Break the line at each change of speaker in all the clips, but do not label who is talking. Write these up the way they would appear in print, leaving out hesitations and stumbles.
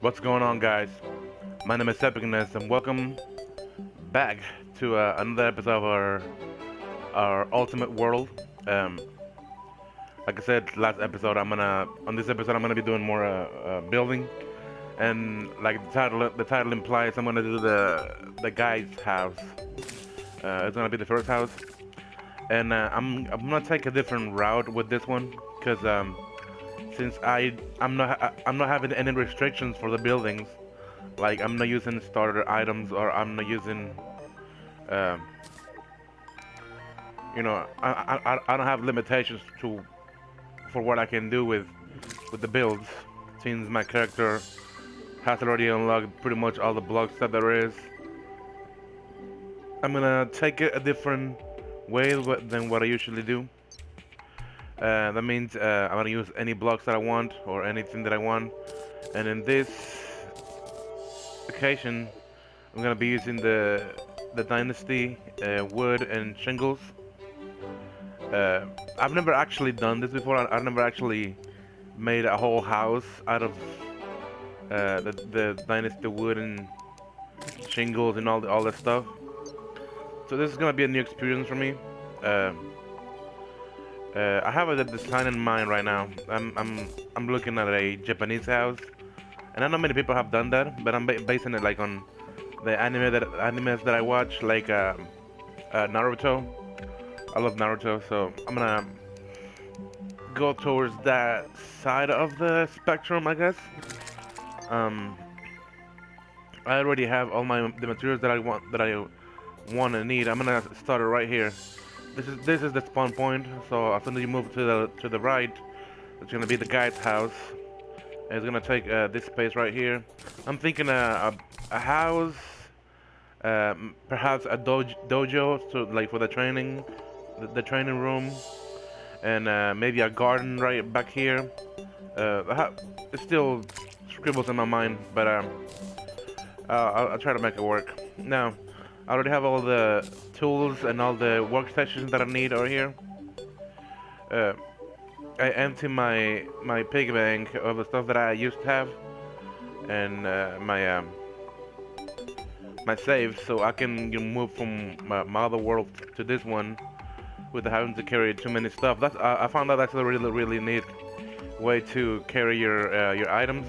What's going on, guys? My name is Epicness, and welcome back to another episode of our Ultimate World. Um, like I said, last episode, on this episode I'm gonna be doing more building, and like the title implies, I'm gonna do the guy's house. It's gonna be the first house, and I'm gonna take a different route with this one, because since I'm not having any restrictions for the buildings. Like I'm not using starter items, or I'm not using, um, I don't have limitations to for what I can do with the builds. Since my character has already unlocked pretty much all the blocks that there is, I'm gonna take it a different way than what I usually do. That means I'm gonna use any blocks that I want or anything that I want, and in this occasion, I'm gonna be using the Dynasty wood and shingles. Uh, I've never actually done this before. I've never actually made a whole house out of the Dynasty wood and shingles and all that stuff. So this is gonna be a new experience for me. Uh, I have a design in mind right now. I'm looking at a Japanese house, and I know many people have done that, but I'm basing it like on the animes that I watch, like Naruto. I love Naruto, so I'm gonna go towards that side of the spectrum, I guess. Um, I already have all the materials that I want and need. I'm gonna start it right here. This is the spawn point. So as soon as you move to the right, it's gonna be the guide's house. And it's gonna take this space right here. I'm thinking a house, perhaps a dojo, so like for the training, the training room, and maybe a garden right back here. It still scribbles in my mind, but I'll try to make it work. Now, I already have all the tools and all the workstations that I need over here. Uh, I empty my pig bank of the stuff that I used to have, and my save, so I can move from my other world to this one without having to carry too many stuff. I found out that's a really neat way to carry your items.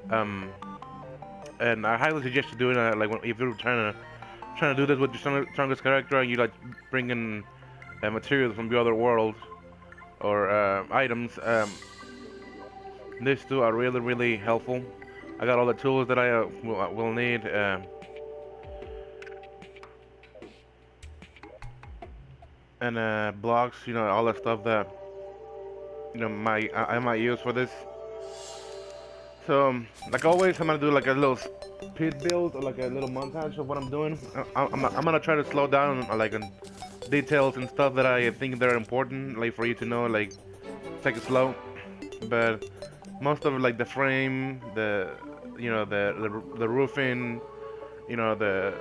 Um, and I highly suggest you doing like if you're trying to do this with your strongest character, and you like bring in materials from the other world or items. These two are really helpful. I got all the tools that I will need. And blocks, all that stuff that I might use for this. So, like always, I'm gonna do like a little speed build or like a little montage of what I'm doing. I'm gonna try to slow down on details and stuff that I think they're important, like for you to know, like take it slow. But most of it, like the frame, the roofing, the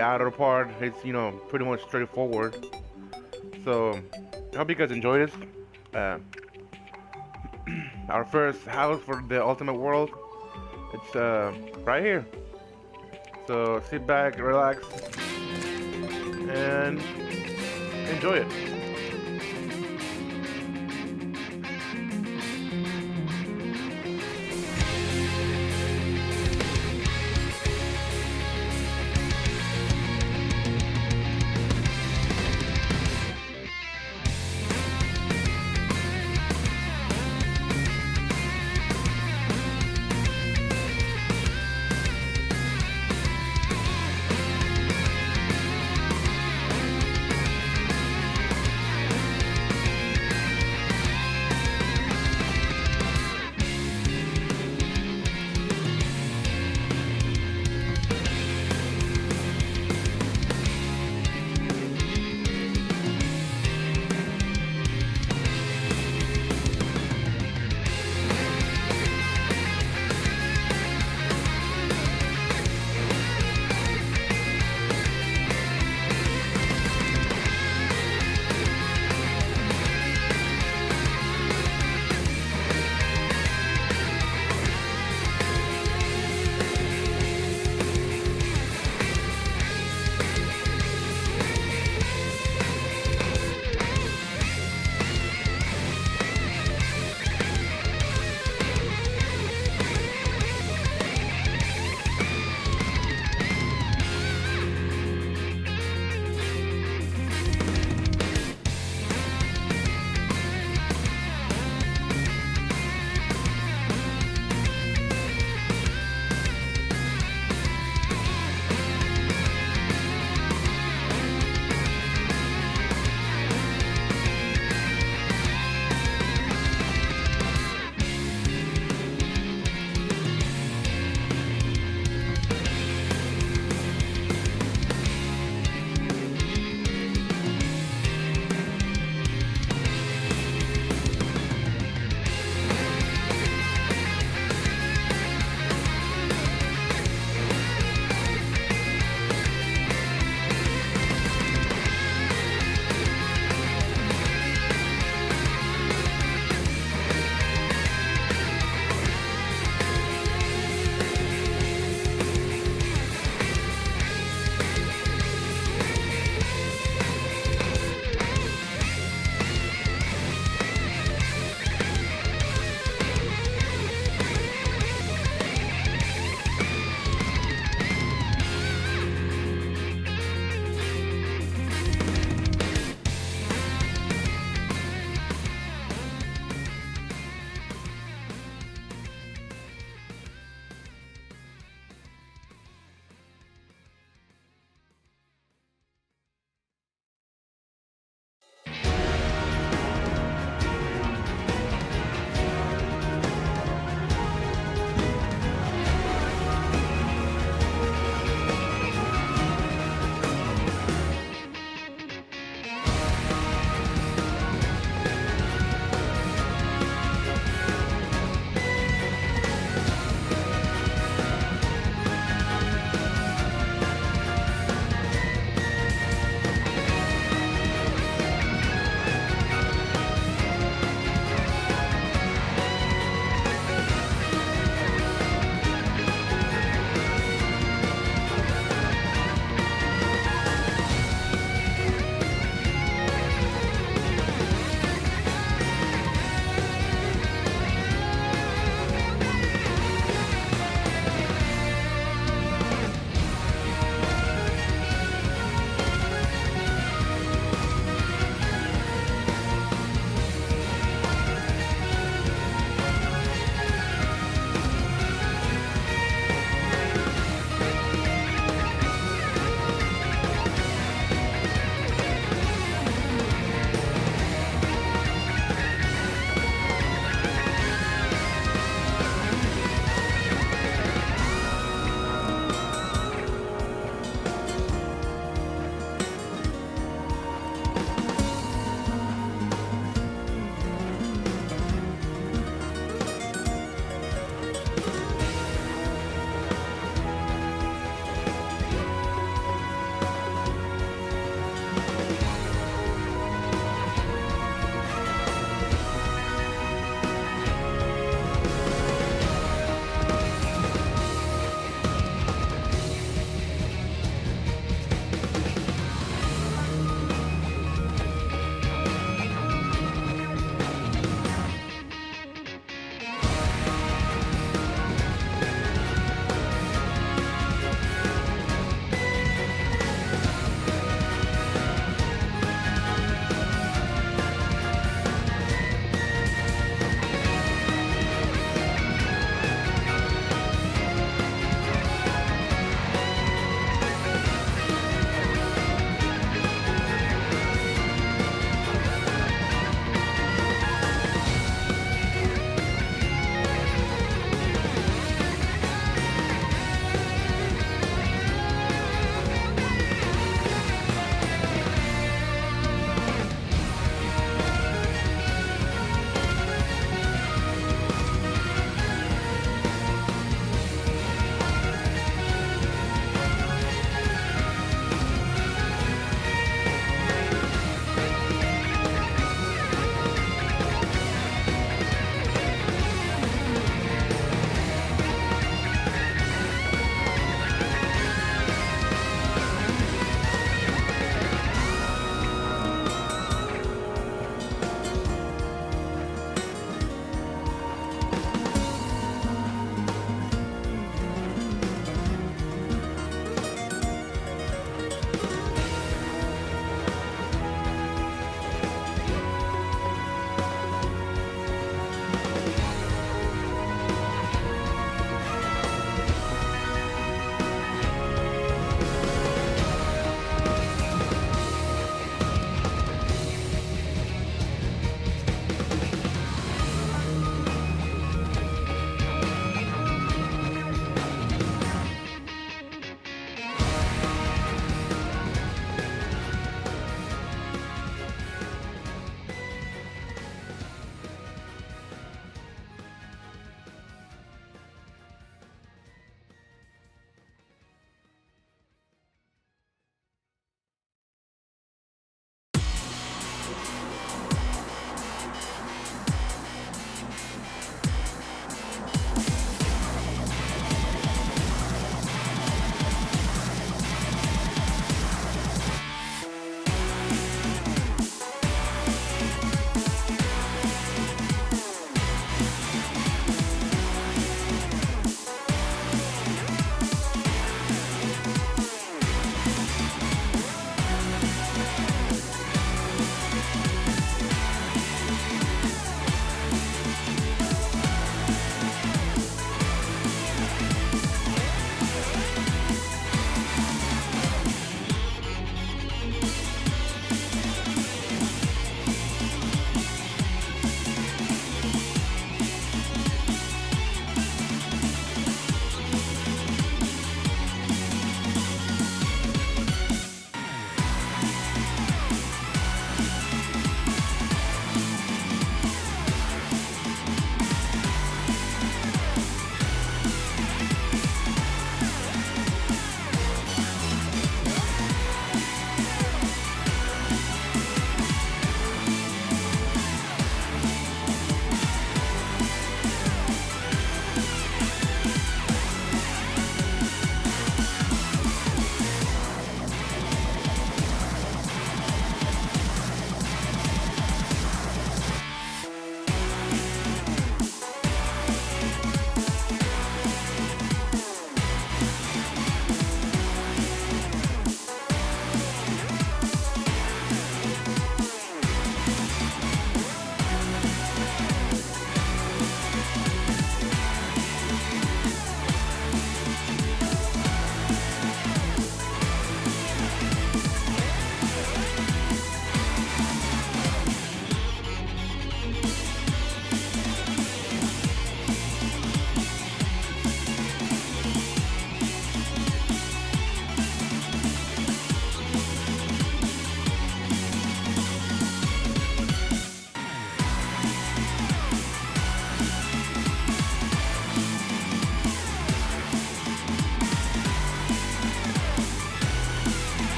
outer part, it's pretty much straightforward. So I hope you guys enjoy this. Uh, our first house for the ultimate world. It's right here. So sit back, relax, and enjoy it.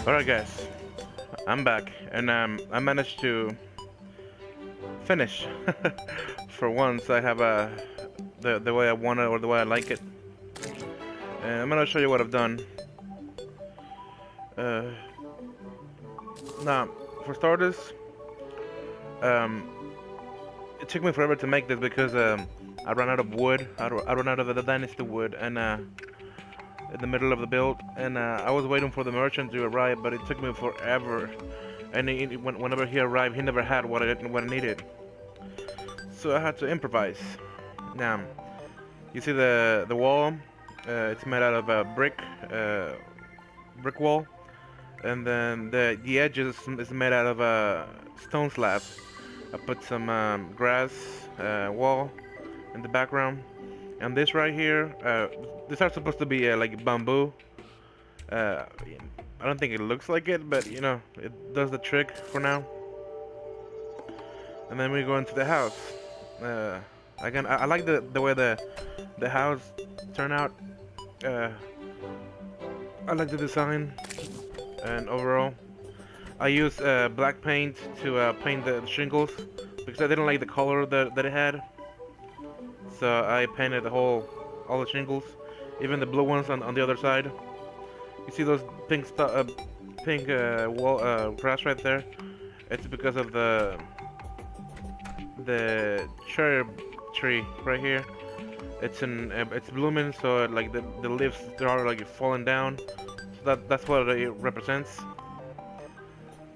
Alright guys, I'm back, and I managed to finish. For once, I have the way I want it or the way I like it. And I'm gonna show you what I've done. Now, for starters, it took me forever to make this because I ran out of wood. I ran out of the dynasty wood, and in the middle of the build, and I was waiting for the merchant to arrive, but it took me forever. And whenever he arrived, he never had what I needed, so I had to improvise. Now, you see the wall? It's made out of a brick wall, and then the edges is made out of a stone slab. I put some grass wall in the background, and this right here, these are supposed to be like bamboo. I don't think it looks like it, but you know, it does the trick for now. And then we go into the house. Again, I like the way the house turned out. I like the design, and overall, I used black paint to paint the shingles because I didn't like the color that it had. So I painted all the shingles, even the blue ones on the other side. You see those pink wall grass right there? It's because of the cherry tree right here. It's blooming, so like the leaves are like falling down. So that's what it represents.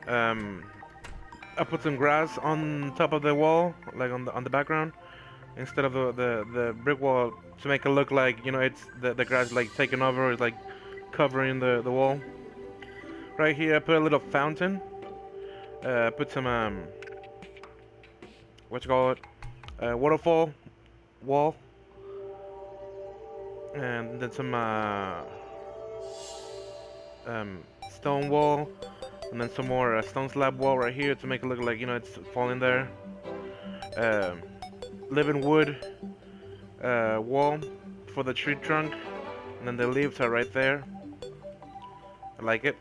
I put some grass on top of the wall, like on the background, instead of the brick wall, to make it look like, you know, it's the grass like taking over, it's like covering the wall. Right here I put a little fountain. Put some what you call it, waterfall wall, and then some stone wall, and then some more stone slab wall right here to make it look like, you know, it's falling there. Living wood wall for the tree trunk, and then the leaves are right there. I like it.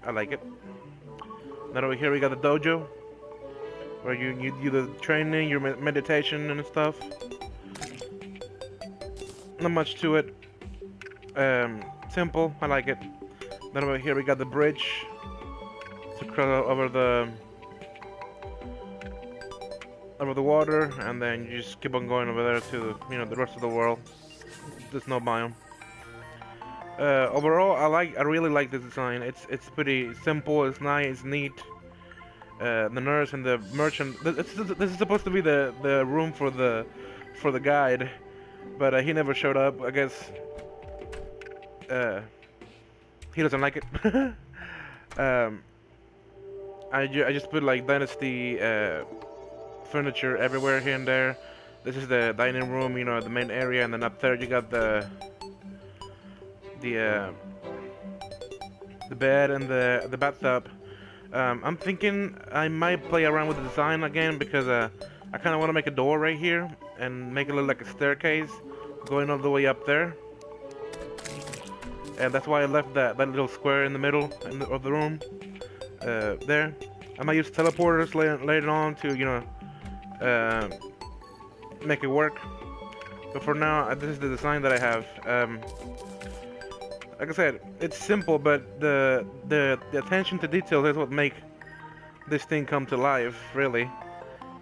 Then over here we got the dojo, where you do the training, your meditation and stuff. Not much to it. Simple. I like it. Then over here we got the bridge to cross over the water, and then you just keep on going over there to, you know, the rest of the world. There's no biome. Overall, I really like this design. It's pretty simple. It's nice. It's neat. The nurse and the merchant. This is supposed to be the room for the guide, but he never showed up. I guess he doesn't like it. I just put like dynasty furniture everywhere here and there. This is the dining room, you know, the main area, and then up there you got the bed and the bathtub. I'm thinking I might play around with the design again, because I kind of want to make a door right here and make it look like a staircase going all the way up there. And that's why I left that little square in the middle of the room there. I might use teleporters later on to, you know, make it work. But for now, this is the design that I have. Like I said, it's simple, but the attention to detail is what make this thing come to life, really.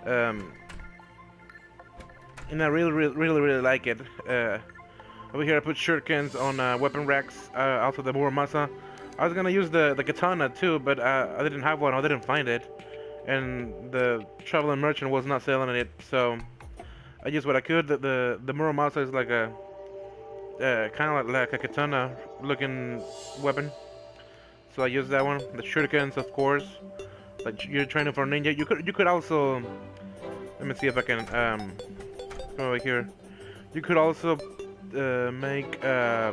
And I really like it. Over here I put shurikens on weapon racks, also the muramasa. I was gonna use the katana too, but I didn't have one, I didn't find it. And the traveling merchant was not selling it, so I used what I could. The muramasa is like a kind of like a katana looking weapon, so I used that one. The shurikens, of course, like you're training for a ninja. You could also, let me see if I can come over here. You could also make a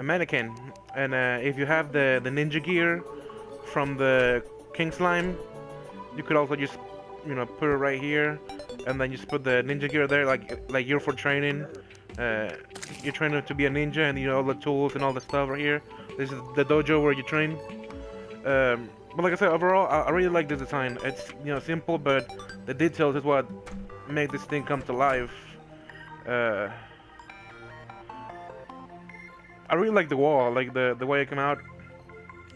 mannequin, and if you have the ninja gear from the King Slime, you could also just, you know, put it right here, and then just put the ninja gear there, like you're for training you train to be a ninja, and you know all the tools and all the stuff right here. This is the dojo where you train. But like I said, overall, I really like this design. It's simple, but the details is what make this thing come to life. I really like the wall, like the way it came out.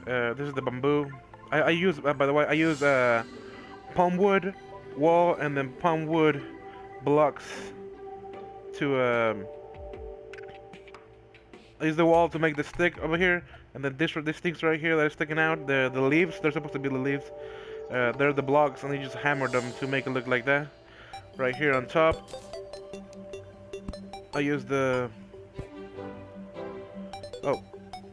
This is the bamboo. I use, by the way, I use palm wood wall and then palm wood blocks to I use the wall to make the stick over here, and then these sticks right here that are sticking out, the leaves, they're supposed to be the leaves. They're the blocks, and you just hammer them to make it look like that. Right here on top, I use the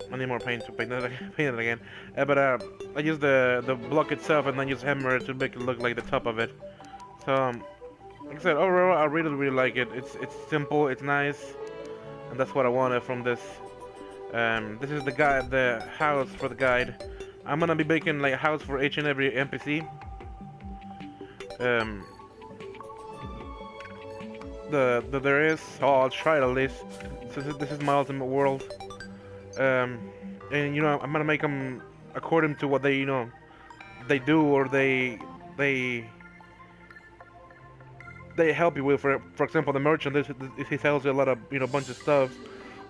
I need more paint to paint it again. But I use the block itself and then use hammer to make it look like the top of it. So like I said, overall I really like it. It's simple, it's nice, and that's what I wanted from this. This is the house for the guide. I'm gonna be making like a house for each and every NPC. There is. Oh, I'll try it at least. So this is my ultimate world. And I'm gonna make them according to what they they do, or they help you with. For example, the merchant, he sells you a lot of bunch of stuff.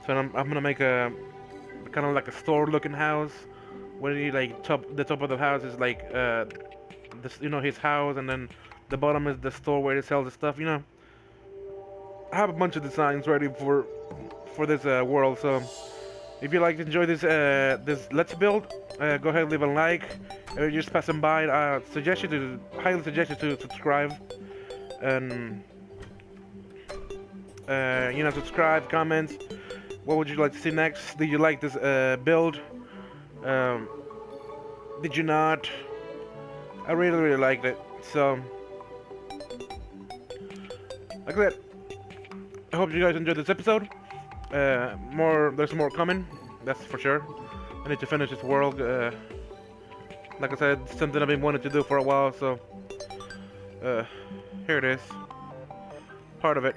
So I'm gonna make a kind of like a store-looking house, where he the top of the house is like his house, and then the bottom is the store where he sells the stuff. I have a bunch of designs ready for this world. So if you enjoy this Let's Build, go ahead and leave a like. If you're just passing by, highly suggest you to subscribe. And subscribe, comments. What would you like to see next? Did you like this build? Did you not? I really liked it. So, like that. I hope you guys enjoyed this episode. There's more coming, that's for sure. I need to finish this world. Like I said, it's something I've been wanting to do for a while, so here it is. Part of it.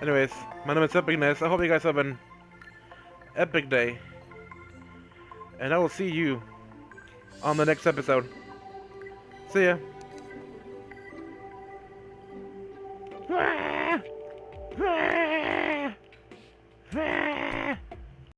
Anyways, my name is Epicness. I hope you guys have an epic day, and I will see you on the next episode. See ya.